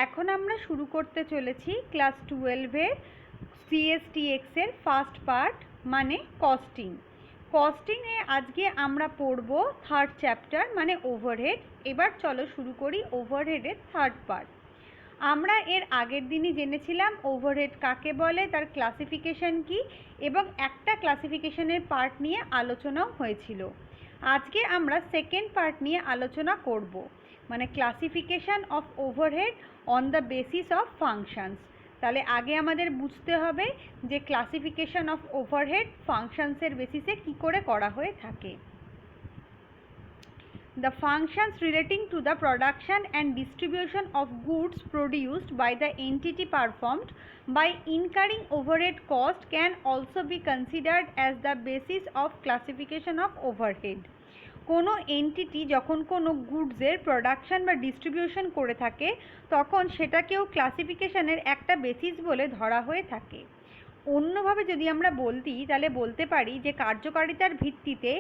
এখন আমরা শুরু করতে চলেছি ক্লাস 12-এর CSTX এর ফার্স্ট পার্ট মানে কস্টিং। কস্টিংয়ে আজকে আমরা পড়ব থার্ড চ্যাপ্টার মানে ওভারহেড। এবার চলো শুরু করি ওভারহেডের থার্ড পার্ট। আমরা এর আগের দিনই জেনেছিলাম ওভারহেড কাকে বলে, তার ক্লাসিফিকেশন কি, এবং একটা ক্লাসিফিকেশনের পার্ট নিয়ে আলোচনাও হয়েছিল। আজকে আমরা সেকেন্ড পার্ট নিয়ে আলোচনা করব, মানে classification of overhead on the basis of functions. তাহলে আগে আমাদের বুঝতে হবে যে ক্লাসিফিকেশন অফ ওভারহেড ফাংশনসের বেসিসে কী করে করা হয়ে থাকে। The functions relating to the production and distribution of goods produced by the entity performed by incurring overhead cost can also be considered as the basis of classification of overhead. কোনো entity যখন কোনো গুডসের production বা distribution করে থাকে তখন সেটাকেও ক্লাসিফিকেশনের একটা বেসিস বলে ধরা হয়ে থাকে। অন্যভাবে যদি আমরা তাহলে বলতে পারি যে কার্যকারিতার ভিত্তিতে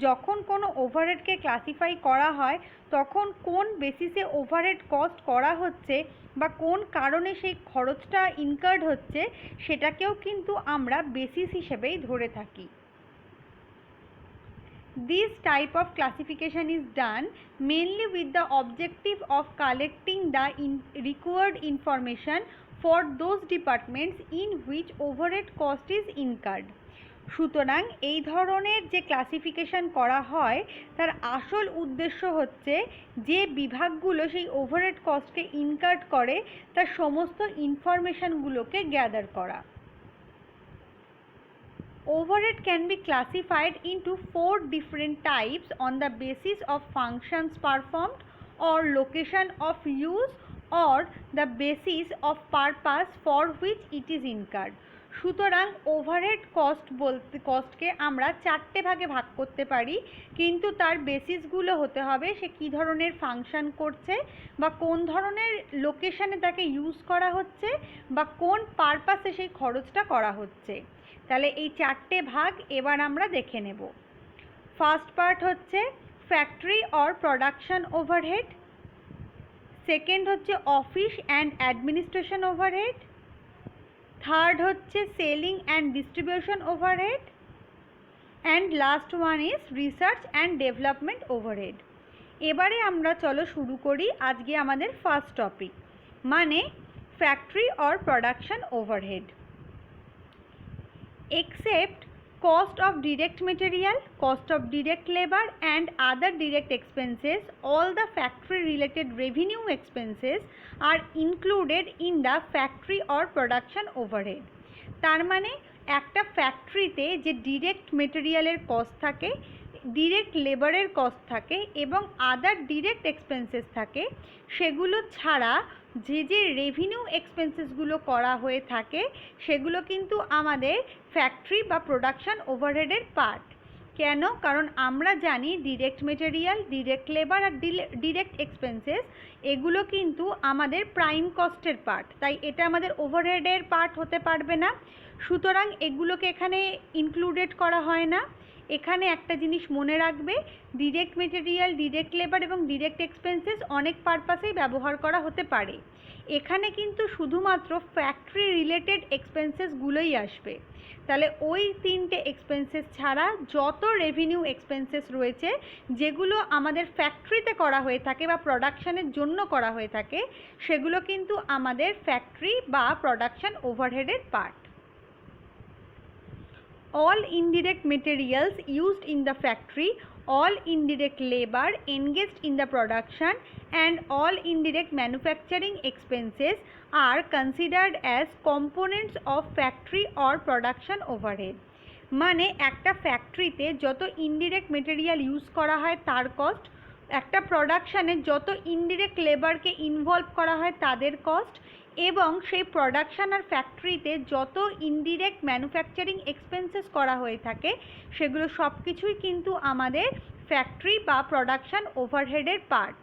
যখন কোনো ওভারহেডকে ক্লাসিফাই করা হয় তখন কোন বেসিসে ওভারহেড কস্ট করা হচ্ছে বা কোন কারণে সেই খরচটা ইনকার্ড হচ্ছে সেটাকেও কিন্তু আমরা বেসিস হিসেবেই ধরে থাকি। This type of classification is done mainly with the objective of collecting the required information for those departments in which overhead cost is incurred. সুতরাং এই ধরনের যে ক্লাসিফিকেশন করা হয় তার আসল উদ্দেশ্য হচ্ছে যে বিভাগগুলো সেই ওভারহেড কস্টকে ইনকার্ড করে তার সমস্ত ইনফরমেশনগুলোকে গ্যাদার করা। Overhead can be classified into 4 different types on the basis of functions performed or location of use or the basis of purpose for which it is incurred. সুতরাং ওভারহেড কস্টকে আমরা 4টে ভাগে ভাগ করতে পারি, কিন্তু তার বেসিসগুলো হতে হবে সে কী ধরনের ফাংশন করছে বা কোন ধরনের লোকেশনে তাকে ইউজ করা হচ্ছে বা কোন পারপাসে সেই খরচটা করা হচ্ছে। তাহলে এই 4টে ভাগ এবার আমরা দেখে নেব। ফার্স্ট পার্ট হচ্ছে factory or production overhead, second হচ্ছে office and administration overhead, third হচ্ছে selling and distribution overhead, and last one is research and development overhead. এবারে আমরা চলো শুরু করি আজকে আমাদের ফার্স্ট টপিক মানে factory or production overhead. Except cost of direct material, cost of direct labor and other direct expenses, all the factory related revenue expenses are included in the factory or production overhead. তার মানে একটা ফ্যাক্টরিতে যে direct মেটেরিয়ালের cost থাকে, direct লেবারের cost থাকে এবং আদার direct expenses থাকে, সেগুলো ছাড়া যে যে রেভিনিউ এক্সপেন্সেসগুলো করা হয়ে থাকে সেগুলো কিন্তু আমাদের ফ্যাক্টরি বা প্রোডাকশন ওভারহেডের পার্ট। কেন? কারণ আমরা জানি ডিরেক্ট মেটেরিয়াল, ডিরেক্ট লেবার আর ডিরেক্ট এক্সপেন্সেস এগুলো কিন্তু আমাদের প্রাইম কস্টের পার্ট, তাই এটা আমাদের ওভারহেডের পার্ট হতে পারবে না। সুতরাং এগুলোকে এখানে ইনক্লুডেড করা হয় না। এখানে একটা জিনিস মনে রাখবে, ডিরেক্ট মেটেরিয়াল, ডিরেক্ট লেবার এবং ডিরেক্ট এক্সপেন্সেস অনেক পারপাসেই ব্যবহার করা হতে পারে। এখানে কিন্তু শুধুমাত্র ফ্যাক্টরি রিলেটেড এক্সপেন্সেসগুলোই আসবে। তাহলে ওই 3টে এক্সপেন্সেস ছাড়া যত রেভিনিউ এক্সপেন্সেস রয়েছে যেগুলো আমাদের ফ্যাক্টরিতে করা হয়ে থাকে বা প্রোডাকশানের জন্য করা হয়ে থাকে সেগুলো কিন্তু আমাদের ফ্যাক্টরি বা প্রোডাকশন ওভারহেডের part. All indirect materials used in the factory, all indirect labor engaged in the production and all indirect manufacturing expenses are considered as components of factory or production overhead. মানে একটা ফ্যাক্টরিতে যত indirect material use করা হয় তার cost, একটা প্রোডাকশানে যত indirect লেবারকে involve করা হয় তাদের কস্ট, এবং সেই প্রোডাকশান আর ফ্যাক্টরিতে যত ইনডিরেক্ট ম্যানুফ্যাকচারিং এক্সপেন্সেস করা হয়ে থাকে সেগুলো সব কিছুই কিন্তু আমাদের ফ্যাক্টরি বা প্রোডাকশান ওভারহেডের part.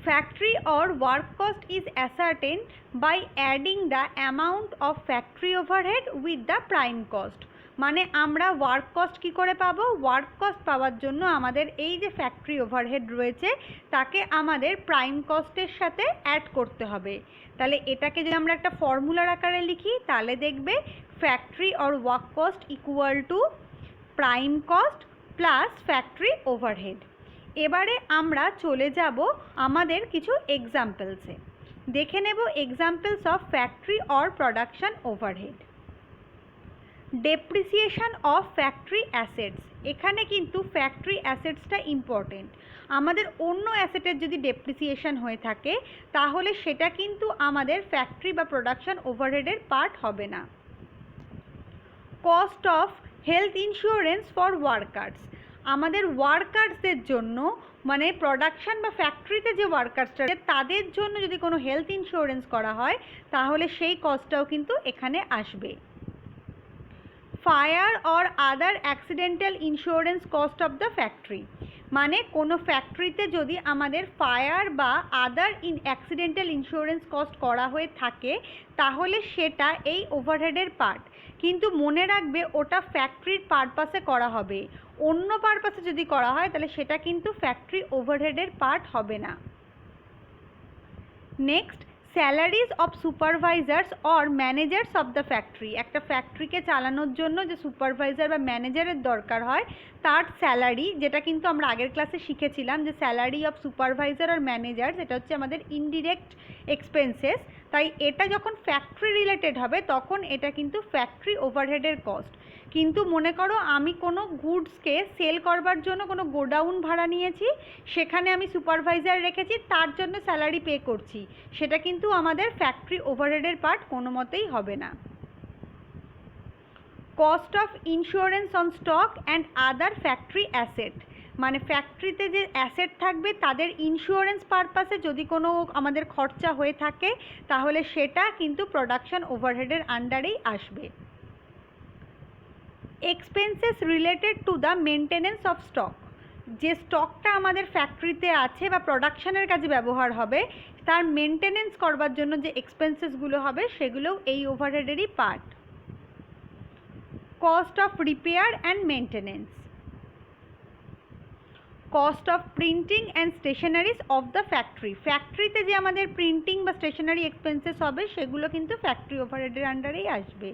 Factory or work cost is ascertained by adding the amount of factory overhead with the prime cost. মানে আমরা ওয়ার্ক কস্ট কী করে পাবো? ওয়ার্ক কস্ট পাওয়ার জন্য আমাদের এই যে ফ্যাক্টরি ওভারহেড রয়েছে তাকে আমাদের প্রাইম কস্টের সাথে অ্যাড করতে হবে। তাহলে এটাকে যদি আমরা একটা ফর্মুলার আকারে লিখি তাহলে দেখবে factory or work cost equal two prime cost plus factory overhead. এবারে আমরা চলে যাব আমাদের কিছু এক্সাম্পলসে। দেখে নেব examples of factory or production overhead. Depreciation of factory assets. এখানে কিন্তু ফ্যাক্টরি অ্যাসেটসটা ইম্পর্টেন্ট। আমাদের অন্য অ্যাসেটের যদি ডেপ্রিসিয়েশন হয়ে থাকে তাহলে সেটা কিন্তু আমাদের ফ্যাক্টরি বা প্রোডাকশন ওভারহেডের পার্ট হবে না। Cost of health insurance for workers. আমাদের ওয়ার্কার্সদের জন্য মানে প্রোডাকশন বা ফ্যাক্টরিতে যে ওয়ার্কার্সরা তাদের জন্য যদি কোনো হেলথ ইন্স্যুরেন্স করা হয় তাহলে সেই কস্টটাও কিন্তু এখানে আসবে। Fire or other accidental insurance cost of the factory. মানে কোনো ফ্যাক্টরিতে যদি আমাদের ফায়ার বা আদার অ্যাক্সিডেন্টাল ইন্স্যুরেন্স কস্ট করা হয়ে থাকে তাহলে সেটা এই ওভারহেডের পার্ট। কিন্তু মনে রাখবে ওটা ফ্যাক্টরির পারপাসে করা হবে, অন্য পারপাসে যদি করা হয় তাহলে সেটা কিন্তু ফ্যাক্টরি ওভারহেডের পার্ট হবে না। Next, salaries of supervisors or managers of the factory. একটা ফ্যাক্টরিকে চালানোর জন্য যে সুপারভাইজার বা ম্যানেজারের দরকার হয় তার স্যালারি, যেটা কিন্তু আমরা আগের ক্লাসে শিখেছিলাম যে স্যালারি অফ সুপারভাইজার আর ম্যানেজার, এটা হচ্ছে আমাদের ইনডিরেক্ট এক্সপেন্সেস। তাই এটা যখন ফ্যাক্টরি রিলেটেড হবে তখন এটা কিন্তু ফ্যাক্টরি ওভারহেডের কস্ট। কিন্তু মনে করো আমি কোনো গুডসকে সেল করবার জন্য কোনো গোডাউন ভাড়া নিয়েছি, সেখানে আমি সুপারভাইজার রেখেছি, তার জন্য স্যালারি পে করছি, সেটা কিন্তু আমাদের ফ্যাক্টরি ওভারহেডের পার্ট কোনো মতেই হবে না। Cost of insurance on stock and other factory asset. মানে ফ্যাক্টরিতে যে অ্যাসেট থাকবে তাদের ইন্স্যুরেন্স পারপাসে যদি কোনো আমাদের খরচা হয়ে থাকে তাহলে সেটা কিন্তু প্রোডাকশন ওভারহেডের আন্ডারেই আসবে। Expenses related to the maintenance of stock. যে স্টকটা আমাদের ফ্যাক্টরিতে আছে বা প্রোডাকশনের কাজে ব্যবহার হবে তার মেনটেনেন্স করবার জন্য যে এক্সপেন্সেসগুলো হবে সেগুলোও এই ওভারহেডেরই part. Cost of repair and maintenance. Cost of printing and stationeries of the factory. ফ্যাক্টরিতে যে আমাদের প্রিন্টিং বা স্টেশনারি এক্সপেন্সেস হবে সেগুলো কিন্তু ফ্যাক্টরি ওভারহেডের আন্ডারেই আসবে।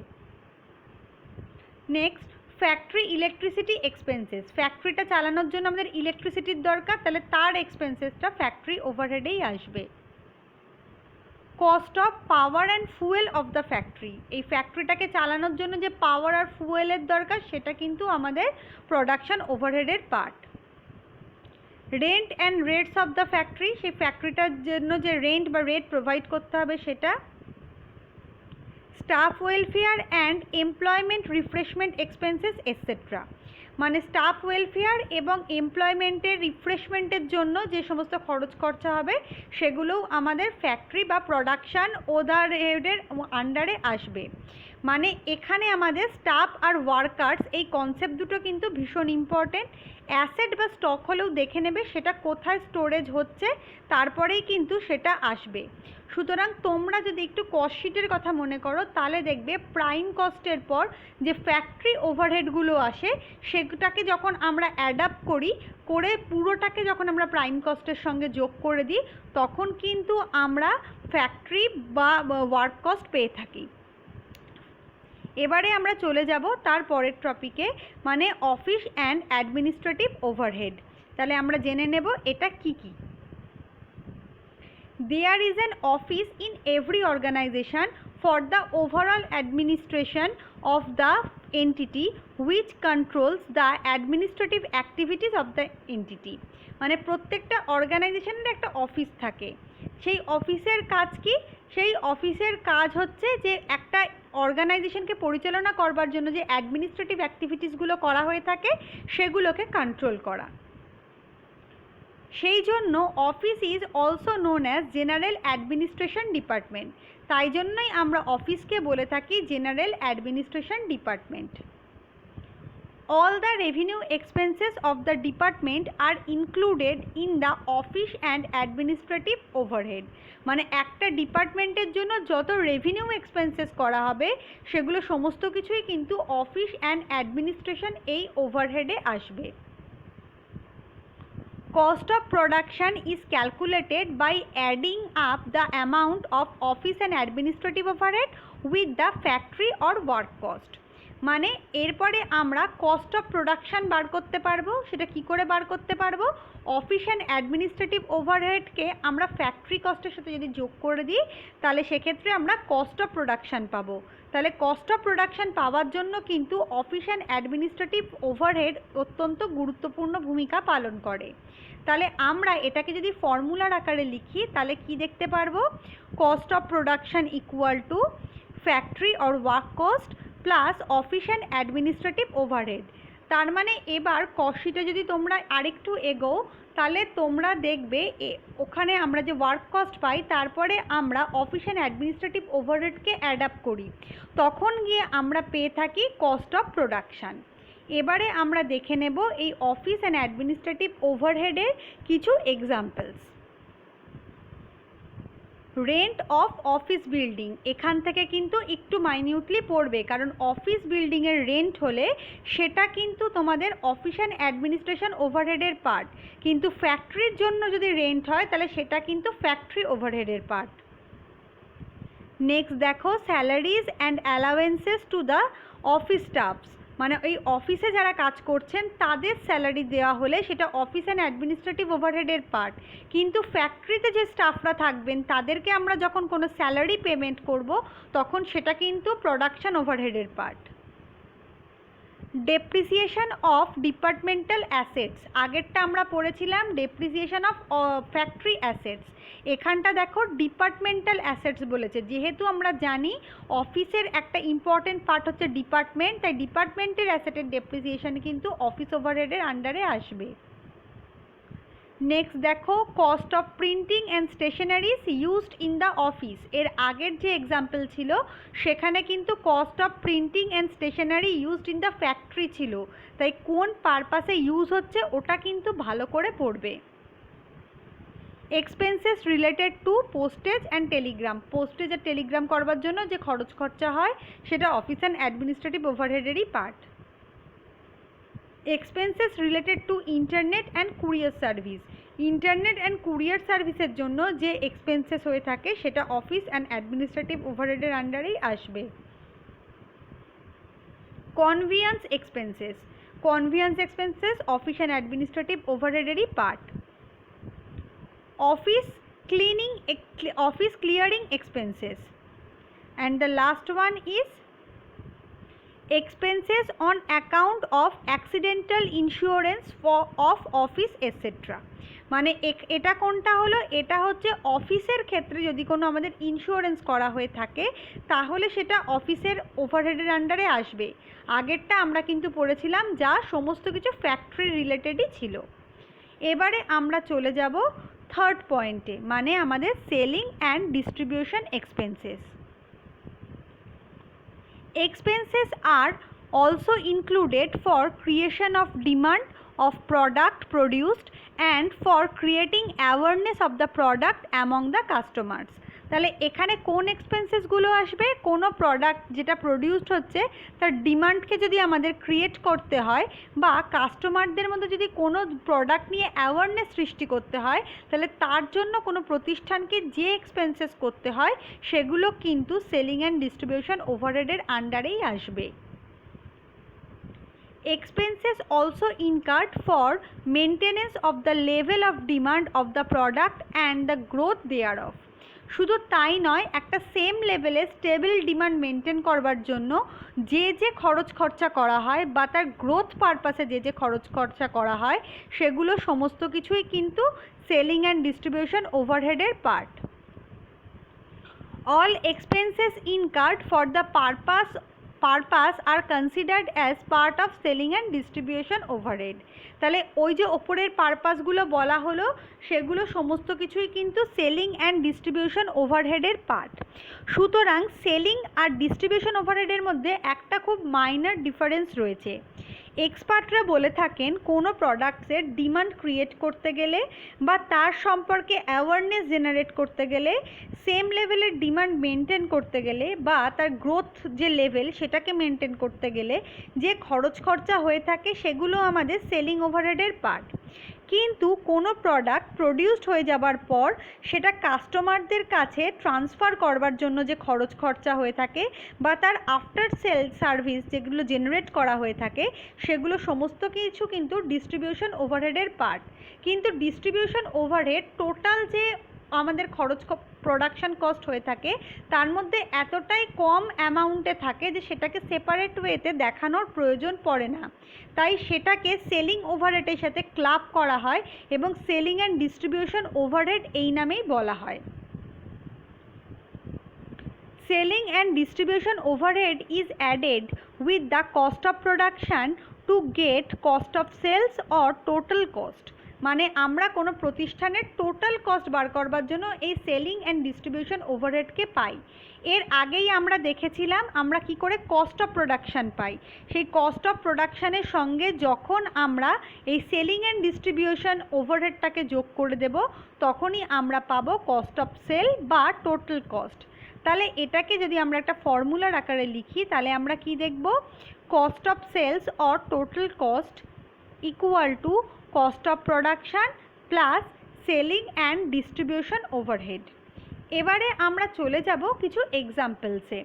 Next, factory electricity expenses. ফ্যাক্টরিটা চালানোর জন্য আমাদের ইলেকট্রিসিটির দরকার, তাহলে তার এক্সপেন্সেসটা ফ্যাক্টরি ওভারহেডেই আসবে। Cost of power and fuel of the factory. এই ফ্যাক্টরিটাকে চালানোর জন্য যে পাওয়ার আর ফুয়েলের দরকার সেটা কিন্তু আমাদের প্রোডাকশন ওভারহেডের part. Rent and rates of the factory. সেই ফ্যাক্টরিটার জন্য যে রেন্ট বা রেট প্রোভাইড করতে হবে সেটা। Staff welfare and employment refreshment expenses etcetera. মানে স্টাফ ওয়েলফেয়ার এবং এমপ্লয়মেন্টের রিফ্রেশমেন্টের জন্য যে সমস্ত খরচ খরচা হবে সেগুলোও আমাদের ফ্যাক্টরি বা প্রোডাকশান ওভারহেডের আন্ডারে আসবে। মানে এখানে আমাদের স্টাফ আর ওয়ার্কার্স এই কনসেপ্ট দুটো কিন্তু ভীষণ ইম্পর্টেন্ট। অ্যাসেট বা স্টক হলেও দেখে নেবে সেটা কোথায় স্টোরেজ হচ্ছে, তারপরেই কিন্তু সেটা আসবে। সুতরাং তোমরা যদি একটু কস্ট শিটের কথা মনে করো তাহলে দেখবে প্রাইম কস্টের পর যে ফ্যাক্টরি ওভারহেডগুলো আসে সেটাকে যখন আমরা অ্যাডাপ্ট করে পুরোটাকে যখন আমরা প্রাইম কস্টের সঙ্গে যোগ করে দিই তখন কিন্তু আমরা ফ্যাক্টরি বা ওয়ার্ক কস্ট পেয়ে থাকি। এবারে আমরা চলে যাব তার পরের টপিকে, মানে অফিস অ্যান্ড অ্যাডমিনিস্ট্রেটিভ ওভারহেড। তাহলে আমরা জেনে নেব এটা কি কি। There is an office in every organization for the overall administration of the entity which controls the administrative activities of the entity. মানে প্রত্যেকটা অর্গানাইজেশনের একটা অফিস থাকে, সেই অফিসের কাজ কি? সেই অফিসের কাজ হচ্ছে যে একটা অর্গানাইজেশনকে পরিচালনা করবার জন্য যে অ্যাডমিনিস্ট্রেটিভ অ্যাক্টিভিটিসগুলো করা হয়ে থাকে সেগুলোকে কন্ট্রোল করা। সেই জন্য office is also known as general administration department. তাই জন্যই আমরা অফিসকে বলে থাকি general administration department. all the revenue expenses of the department are included in the office and administrative overhead মানে একটা ডিপার্টমেন্টের জন্য যত রেভিনিউ এক্সপেন্সেস করা হবে সেগুলো সমস্ত কিছুই কিন্তু অফিস অ্যান্ড অ্যাডমিনিস্ট্রেশন এই ওভারহেডে আসবে। Cost of production is calculated by adding up the amount of office and administrative overhead with the factory or work cost মানে এরপরে আমরা কস্ট অফ প্রোডাকশান বার করতে পারবো। সেটা কি করে বার করতে পারবো? অফিস অ্যান্ড অ্যাডমিনিস্ট্রেটিভ ওভারহেডকে আমরা ফ্যাক্টরি কস্টের সাথে যদি যোগ করে দিই তাহলে সেক্ষেত্রে আমরা কস্ট অফ প্রোডাকশান পাবো। তাহলে কস্ট অফ প্রোডাকশান পাওয়ার জন্য কিন্তু অফিস অ্যান্ড অ্যাডমিনিস্ট্রেটিভ ওভারহেড অত্যন্ত গুরুত্বপূর্ণ ভূমিকা পালন করে। তাহলে আমরা এটাকে যদি ফর্মুলার আকারে লিখি তাহলে কি দেখতে পারবো? Cost of production equal to factory or work cost plus office and administrative overhead. তার মানে এবার কস্টটা যদি তোমরা আরেকটু এগোও তাহলে তোমরা দেখবে ওখানে আমরা যে ওয়ার্ক কস্ট পাই তারপরে আমরা অফিস অ্যান্ড অ্যাডমিনিস্ট্রেটিভ ওভারহেডকে অ্যাড আপ করি, তখন গিয়ে আমরা পেয়ে থাকি কস্ট অফ প্রোডাকশান। এবারে আমরা দেখে নেব এই অফিস অ্যান্ড অ্যাডমিনিস্ট্রেটিভ ওভারহেডের কিছু examples. Rent of office building, এখান থেকে কিন্তু একটু মাইনিউটলি পড়বে, কারণ অফিস বিল্ডিংয়ের রেন্ট হলে সেটা কিন্তু তোমাদের অফিস অ্যান্ড অ্যাডমিনিস্ট্রেশন ওভারহেডের পার্ট, কিন্তু ফ্যাক্টরির জন্য যদি রেন্ট হয় তাহলে সেটা কিন্তু ফ্যাক্টরি ওভারহেডের পার্ট। নেক্সট দেখো salaries and allowances to the office stuffs, মানে এই অফিসে যারা কাজ করছেন তাদের স্যালারি দেওয়া হলে সেটা অফিস অ্যান্ড অ্যাডমিনিস্ট্রেটিভ ওভারহেডের পার্ট, কিন্তু ফ্যাক্টরিতে যে স্টাফরা থাকবেন তাদেরকে আমরা যখন কোনো স্যালারি পেমেন্ট করব তখন সেটা কিন্তু প্রোডাকশন ওভারহেডের part. Depreciation of departmental assets, আগেরটা আমরা পড়েছিলাম ডেপ্রিসিয়েশন অফ ফ্যাক্টরি অ্যাসেটস, এখানটা দেখো ডিপার্টমেন্টাল অ্যাসেটস বলেছে। যেহেতু আমরা জানি অফিসের একটা ইম্পর্টেন্ট পার্ট হচ্ছে ডিপার্টমেন্ট, তাই ডিপার্টমেন্টের অ্যাসেটের ডেপ্রিসিয়েশন কিন্তু অফিস ওভারহেডের আন্ডারে আসবে। নেক্সট দেখো cost of printing and stationeries used in the office, এর আগের যে এক্সাম্পল ছিল সেখানে কিন্তু cost of printing and stationery used in the factory ছিল, তাই কোন পারপাসে ইউজ হচ্ছে ওটা কিন্তু ভালো করে পড়বে। Expenses related to postage and telegram, postage আর টেলিগ্রাম করবার জন্য যে খরচ খরচা হয় সেটা অফিস অ্যান্ড অ্যাডমিনিস্ট্রেটিভ ওভারহেডেরই part. Expenses related to internet and courier service, internet and courier সার্ভিসের জন্য যে এক্সপেন্সেস হয়ে থাকে সেটা অফিস অ্যান্ড অ্যাডমিনিস্ট্রেটিভ ওভারহেডের আন্ডারেই আসবে। Conveyance expenses, conveyance expenses office and administrative ওভারহেডেরই part. office cleaning office clearing expenses, and the last one is expenses on account of accidental insurance of office etc. মানে এটা কোনটা হলো? এটা হচ্ছে অফিসের ক্ষেত্রে যদি কোনো আমাদের ইন্স্যুরেন্স করা হয়ে থাকে তাহলে সেটা অফিসের ওভারহেডের আন্ডারে আসবে। আগেরটা আমরা কিন্তু পড়েছিলাম যা সমস্ত কিছু ফ্যাক্টরি রিলেটেডই ছিল। এবারে আমরা চলে যাব থার্ড পয়েন্টে, মানে আমাদের selling and distribution expenses. Expenses are also included for creation of demand of product produced and for creating awareness of the product among the customers. তাহলে এখানে কোন এক্সপেন্সেসগুলো আসবে? কোনো প্রোডাক্ট যেটা প্রডিউসড হচ্ছে তার ডিমান্ডকে যদি আমাদের ক্রিয়েট করতে হয় বা কাস্টমারদের মধ্যে যদি কোনো প্রোডাক্ট নিয়ে অ্যাওয়ারনেস সৃষ্টি করতে হয় তাহলে তার জন্য কোনো প্রতিষ্ঠানকে যে এক্সপেন্সেস করতে হয় সেগুলো কিন্তু সেলিং অ্যান্ড ডিস্ট্রিবিউশন ওভারহেডের আন্ডারেই আসবে। Expenses also incurred for maintenance of the level of demand of the product and the growth thereof. শুধু তাই নয়, একটা সেম লেভেলে স্টেবল ডিমান্ড মেনটেন করবার জন্য যে যে খরচ খরচা করা হয় বা তার গ্রোথ পারপাসে যে যে খরচ খরচা করা হয় সেগুলো সমস্ত কিছুই কিন্তু সেলিং অ্যান্ড ডিস্ট্রিবিউশন ওভারহেডের part. All expenses incurred for the purpose are considered as part of selling and distribution overhead. তাহলে ওই যে ওপরের পারপাসগুলো বলা হলো সেগুলো সমস্ত কিছুই কিন্তু সেলিং অ্যান্ড ডিস্ট্রিবিউশন ওভারহেডের পার্ট। সুতরাং সেলিং আর ডিস্ট্রিবিউশন ওভারহেডের মধ্যে একটা খুব মাইনর ডিফারেন্স রয়েছে। এক্সপার্টরা বলে থাকেন কোনো প্রোডাক্টসের ডিমান্ড ক্রিয়েট করতে গেলে বা তার সম্পর্কে অ্যাওয়ারনেস জেনারেট করতে গেলে, সেম লেভেলের ডিমান্ড মেনটেন করতে গেলে বা তার গ্রোথ যে লেভেল সেটাকে মেনটেন করতে গেলে যে খরচা হয়ে থাকে সেগুলো আমাদের সেলিং ওভারহেডের পার্ট। কিন্তু কোনো প্রোডাক্ট প্রডিউসড হয়ে যাবার পর সেটা কাস্টমারদের কাছে ট্রান্সফার করবার জন্য যে খরচা হয়ে থাকে বা তার আফটার সেল সার্ভিস যেগুলো জেনারেট করা হয়ে থাকে সেগুলো সমস্ত কিছু কিন্তু ডিস্ট্রিবিউশন ওভারহেডের পার্ট। কিন্তু ডিস্ট্রিবিউশন ওভারহেড টোটাল যে আমাদের প্রোডাকশান কস্ট হয়ে থাকে তার মধ্যে এতটাই কম অ্যামাউন্টে থাকে যে সেটাকে সেপারেট ওয়েতে দেখানোর প্রয়োজন পড়ে না, তাই সেটাকে সেলিং ওভারহেডের সাথে ক্লাব করা হয় এবং সেলিং অ্যান্ড ডিস্ট্রিবিউশন ওভারহেড এই নামেই বলা হয়। Selling and distribution overhead is added with the cost of production to get cost of sales or total cost. মানে আমরা কোনো প্রতিষ্ঠানের টোটাল কস্ট বার করবার জন্য এই সেলিং অ্যান্ড ডিস্ট্রিবিউশন ওভারহেডকে পাই। এর আগেই আমরা দেখেছিলাম আমরা কি করে কস্ট অফ প্রোডাকশান পাই। সেই কস্ট অফ প্রোডাকশানের সঙ্গে যখন আমরা এই সেলিং অ্যান্ড ডিস্ট্রিবিউশন ওভারহেডটাকে যোগ করে দেব তখনই আমরা পাবো কস্ট অফ সেল বা টোটাল কস্ট। তাহলে এটাকে যদি আমরা একটা ফর্মুলার আকারে লিখি তাহলে আমরা কি দেখব, cost of sales or total cost equal to cost of production plus selling and distribution overhead. এবারে আমরা চলে যাব কিছু এক্সাম্পলসে।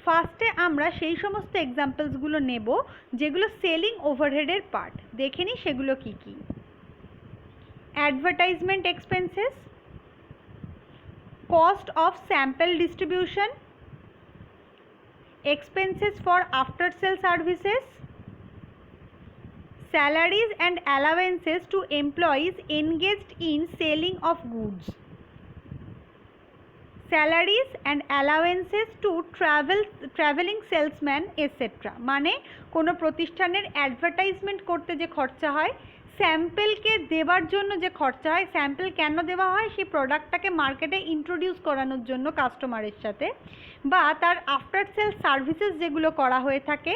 ফার্স্টে আমরা সেই সমস্ত এক্সাম্পলসগুলো নেব যেগুলো সেলিং ওভারহেডের পার্ট। দেখে নিই সেগুলো কি কি। Advertisement expenses, cost of sample distribution, expenses for after sale services, salaries and allowances to employees engaged in selling of goods, salaries and allowances to traveling salesman etc. মানে কোনো প্রতিষ্ঠানের অ্যাডভার্টাইজমেন্ট করতে যে খরচা হয়, স্যাম্পেলকে দেওয়ার জন্য যে খরচা হয়, স্যাম্পেল কেন দেওয়া হয়, সেই প্রোডাক্টটাকে মার্কেটে ইন্ট্রোডিউস করানোর জন্য কাস্টমারের সাথে, বা তার আফটার সেল সার্ভিসেস যেগুলো করা হয়ে থাকে,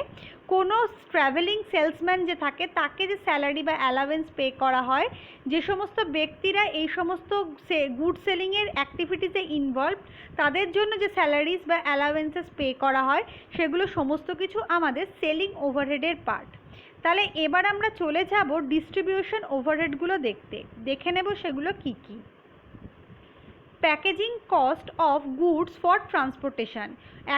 কোনো ট্রাভেলিং সেলসম্যান যে থাকে তাকে যে স্যালারি বা অ্যালাওয়েন্স পে করা হয়, যে সমস্ত ব্যক্তিরা এই সমস্ত গুড সেলিংয়ের অ্যাক্টিভিটিসে ইনভলভ তাদের জন্য যে স্যালারিজ বা অ্যালাওয়েন্সেস পে করা হয় সেগুলো সমস্ত কিছু আমাদের সেলিং ওভারহেডের পার্ট। তাহলে এবার আমরা চলে যাব ডিস্ট্রিবিউশন ওভারহেডগুলো দেখে নেব সেগুলো কি কি। Packaging cost of goods for transportation.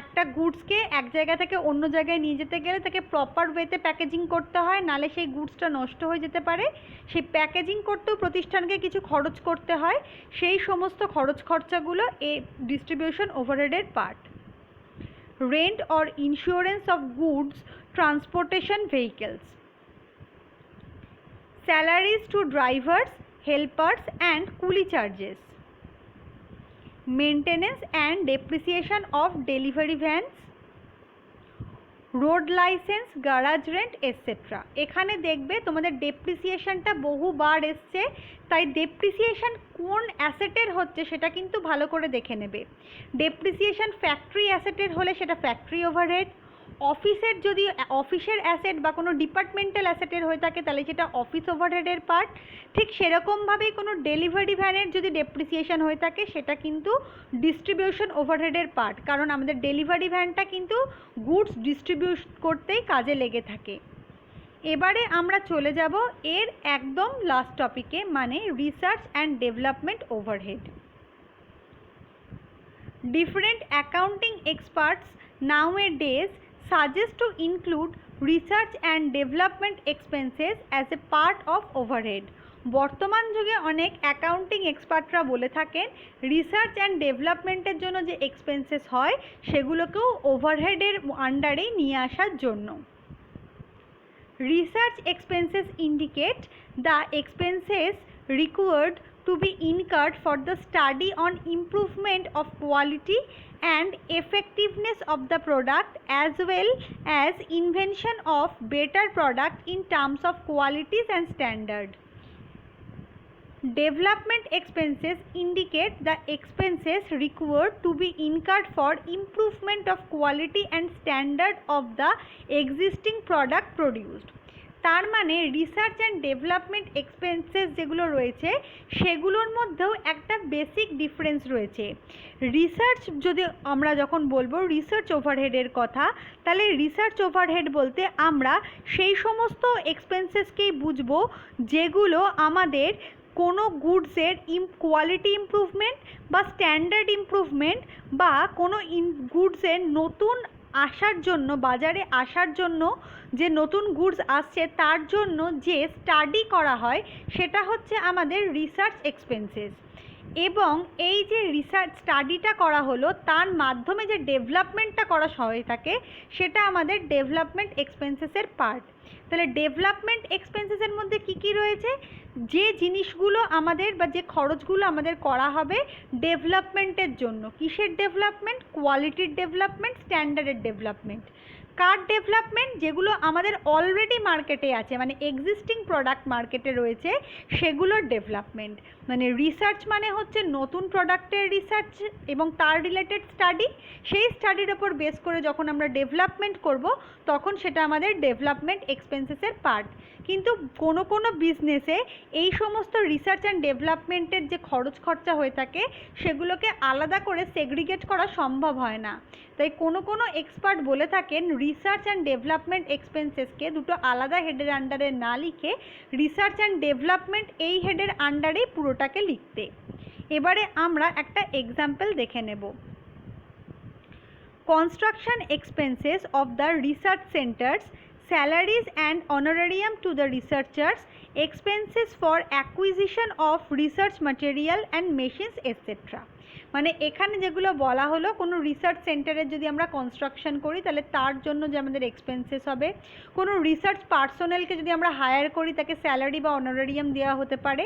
একটা গুডসকে এক জায়গা থেকে অন্য জায়গায় নিয়ে যেতে গেলে তাকে প্রপার ওয়েতে প্যাকেজিং করতে হয়, নালে সেই গুডসটা নষ্ট হয়ে যেতে পারে। সেই প্যাকেজিং করতেও প্রতিষ্ঠানকে কিছু খরচ করতে হয়, সেই সমস্ত খরচাগুলো এই ডিস্ট্রিবিউশন ওভারহেডের part. Rent or insurance of goods transportation vehicles, salaries to drivers, helpers and coolie charges, maintenance and depreciation of delivery vans, road licence, garage rent etcetera. এখানে দেখবে তোমাদের ডেপ্রিসিয়েশনটা বহুবার এসছে, তাই ডেপ্রিসিয়েশন কোন অ্যাসেটের হচ্ছে সেটা কিন্তু ভালো করে দেখে নেবে। ডেপ্রিসিয়েশন ফ্যাক্টরি অ্যাসেটের হলে সেটা ফ্যাক্টরি ওভারহেড, অফিসের যদি অফিসের অ্যাসেট বা কোনো ডিপার্টমেন্টাল অ্যাসেটের হয়ে থাকে তাহলে সেটা অফিস ওভারহেডের পার্ট। ঠিক সেরকমভাবেই কোনো ডেলিভারি ভ্যানের যদি ডেপ্রিসিয়েশন হয়ে থাকে সেটা কিন্তু ডিস্ট্রিবিউশন ওভারহেডের পার্ট, কারণ আমাদের ডেলিভারি ভ্যানটা কিন্তু গুডস ডিস্ট্রিবিউট করতেই কাজে লেগে থাকে। এবারে আমরা চলে যাব এর একদম লাস্ট টপিকে, মানে research and development overhead. Different accounting experts nowadays suggest to include research and development expenses as a part of overhead. বর্তমান যুগে অনেক অ্যাকাউন্টিং এক্সপার্টরা বলে থাকেন রিসার্চ অ্যান্ড ডেভেলপমেন্টের জন্য যে এক্সপেন্সেস হয় সেগুলোকেও ওভারহেডের আন্ডারেই নিয়ে আসার জন্য। Research expenses indicate the expenses required to be incurred for the study on improvement of quality and effectiveness of the product as well as invention of better product in terms of qualities and standard. Development expenses indicate the expenses required to be incurred for improvement of quality and standard of the existing product produced. তার মানে research and development expenses যেগুলো রয়েছে সেগুলোর মধ্যেও একটা basic difference রয়েছে। Research যদি আমরা যখন বলবো রিসার্চ ওভারহেডের কথা, তাহলে রিসার্চ ওভারহেড বলতে আমরা সেই সমস্ত এক্সপেন্সেসকেই বুঝবো যেগুলো আমাদের কোনো গুডসের কোয়ালিটি ইমপ্রুভমেন্ট বা স্ট্যান্ডার্ড ইমপ্রুভমেন্ট বা কোনো গুডসের নতুন আসার জন্য, বাজারে আসার জন্য যে নতুন গুডস আসছে তার জন্য যে স্টাডি করা হয় সেটা হচ্ছে আমাদের রিসার্চ এক্সপেন্সেস। এবং এই যে রিসার্চ স্টাডিটা করা হলো তার মাধ্যমে যে ডেভেলপমেন্টটা করা হয়ে থাকে সেটা আমাদের ডেভেলপমেন্ট এক্সপেন্সেসের পার্ট। তাহলে ডেভেলপমেন্ট এক্সপেন্সেসের মধ্যে কি কি রয়েছে? যে জিনিসগুলো আমাদের বা যে খরচগুলো আমাদের করা হবে ডেভেলপমেন্টের জন্য। কিসের ডেভেলপমেন্ট? কোয়ালিটির ডেভেলপমেন্ট, স্ট্যান্ডার্ডের ডেভেলপমেন্ট। কার ডেভেলপমেন্ট? যেগুলো আমাদের অলরেডি মার্কেটে আছে, মানে এক্সিস্টিং প্রোডাক্ট মার্কেটে রয়েছে সেগুলোর ডেভেলপমেন্ট। মানে রিসার্চ মানে হচ্ছে নতুন প্রোডাক্টের রিসার্চ এবং তার রিলেটেড স্টাডি। সেই স্টাডির ওপর বেস করে যখন আমরা ডেভেলপমেন্ট করব তখন সেটা আমাদের ডেভেলপমেন্ট এক্সপেন্সেসের পার্ট। কিন্তু কোনো কোনো বিজনেসে এই সমস্ত রিসার্চ অ্যান্ড ডেভেলপমেন্টের যে খরচ খরচা হয়ে থাকে সেগুলোকে আলাদা করে সেগ্রিগেট করা সম্ভব হয় না। তাই কোনো কোনো এক্সপার্ট বলে থাকেন রিসার্চ অ্যান্ড ডেভেলপমেন্ট এক্সপেন্সেসকে দুটো আলাদা হেডের আন্ডারে না লিখে রিসার্চ অ্যান্ড ডেভেলপমেন্ট এই হেডের আন্ডারেই পুরোটাকে লিখতে। এবারে আমরা একটা এক্সাম্পল দেখে নেব। Construction expenses of the research centres, salaries and honorarium to the researchers, expenses for acquisition of research material and machines etc. মানে এখানে যেগুলো বলা হলো, কোনো রিসার্চ সেন্টারের যদি আমরা কনস্ট্রাকশন করি তাহলে তার জন্য যে আমাদের এক্সপেন্সেস হবে, কোনো রিসার্চ পার্সোনেলকে যদি আমরা হায়ার করি তাকে স্যালারি বা অনারারিয়াম দেওয়া হতে পারে।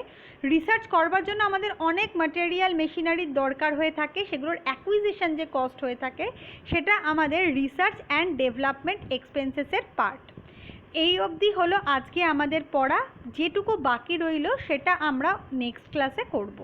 রিসার্চ করবার জন্য আমাদের অনেক ম্যাটেরিয়াল মেশিনারির দরকার হয়ে থাকে, সেগুলোর অ্যাকুইজিশন যে কস্ট হয়ে থাকে সেটা আমাদের রিসার্চ অ্যান্ড ডেভেলপমেন্ট এক্সপেন্সেসের পার্ট। এই অবধি হলো আজকে আমাদের পড়া। যেটুকু বাকি রইল সেটা আমরা নেক্সট ক্লাসে করব।